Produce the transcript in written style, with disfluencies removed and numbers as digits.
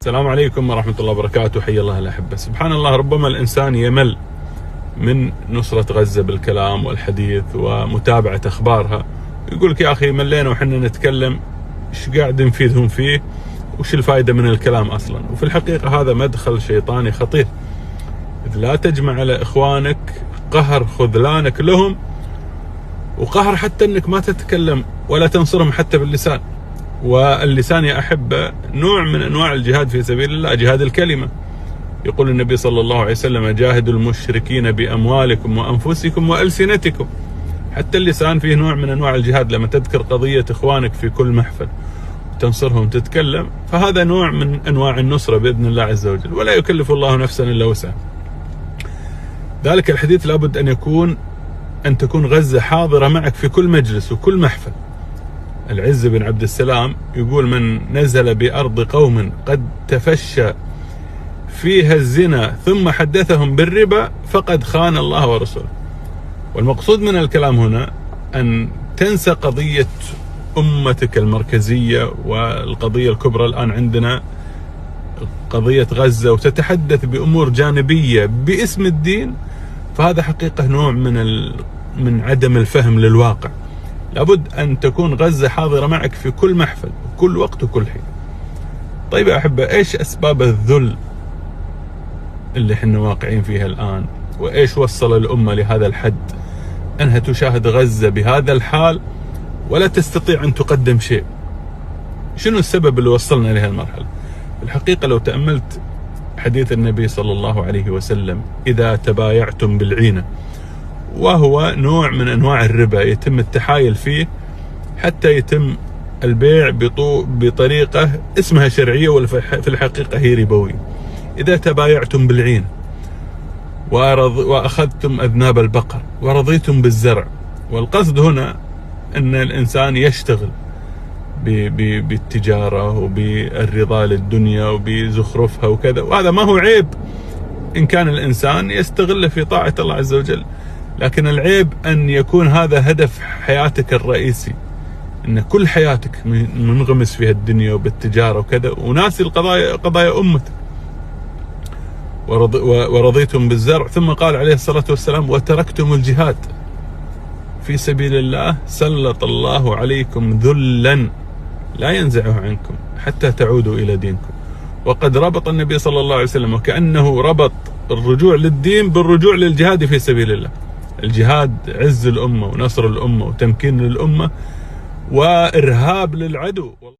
السلام عليكم ورحمة الله وبركاته. حي الله الأحبة. سبحان الله، ربما الإنسان يمل من نصرة غزة بالكلام والحديث ومتابعة أخبارها، يقول لك يا أخي ملينا وحنا نتكلم، إيش قاعد نفيدهم فيه وش الفائدة من الكلام أصلا؟ وفي الحقيقة هذا مدخل شيطاني خطير. إذ لا تجمع على إخوانك قهر خذلانك لهم، وقهر حتى أنك ما تتكلم ولا تنصرهم حتى باللسان. واللسان يا أحبة نوع من أنواع الجهاد في سبيل الله، جهاد الكلمة. يقول النبي صلى الله عليه وسلم: جاهدوا المشركين بأموالكم وأنفسكم وألسنتكم. حتى اللسان فيه نوع من أنواع الجهاد. لما تذكر قضية إخوانك في كل محفل تنصرهم تتكلم، فهذا نوع من أنواع النصرة بإذن الله عز وجل، ولا يكلف الله نفسا إلا وسعها. ذلك الحديث لابد أن تكون غزة حاضرة معك في كل مجلس وكل محفل. العز بن عبد السلام يقول: من نزل بأرض قوم قد تفشى فيها الزنا ثم حدثهم بالربا فقد خان الله ورسوله. والمقصود من الكلام هنا أن تنسى قضية أمتك المركزية والقضية الكبرى الآن عندنا قضية غزة، وتتحدث بأمور جانبية باسم الدين. فهذا حقيقة نوع من عدم الفهم للواقع. لابد أن تكون غزة حاضرة معك في كل محفل وكل وقت وكل حين. طيب يا أحبة، إيش أسباب الذل اللي احنا واقعين فيها الآن؟ وإيش وصل الأمة لهذا الحد أنها تشاهد غزة بهذا الحال ولا تستطيع أن تقدم شيء؟ شنو السبب اللي وصلنا لهذه المرحلة؟ الحقيقة لو تأملت حديث النبي صلى الله عليه وسلم: إذا تبايعتم بالعينة، وهو نوع من أنواع الربا يتم التحايل فيه حتى يتم البيع بطريقة اسمها شرعية وفي الحقيقة هي ربوية. إذا تبايعتم بالعين وأخذتم أذناب البقر ورضيتم بالزرع. والقصد هنا أن الإنسان يشتغل بالتجارة وبالرضا للدنيا وبزخرفها وكذا، وهذا ما هو عيب إن كان الإنسان يستغله في طاعة الله عز وجل. لكن العيب أن يكون هذا هدف حياتك الرئيسي، أن كل حياتك منغمس فيها الدنيا وبالتجارة وكذا، وناسي قضايا أمتك. ورضيتم بالزرع. ثم قال عليه الصلاة والسلام: وتركتم الجهاد في سبيل الله سلط الله عليكم ذلا لا ينزعه عنكم حتى تعودوا إلى دينكم. وقد ربط النبي صلى الله عليه وسلم وكأنه ربط الرجوع للدين بالرجوع للجهاد في سبيل الله. الجهاد عز الأمة ونصر الأمة وتمكين للأمة وإرهاب للعدو.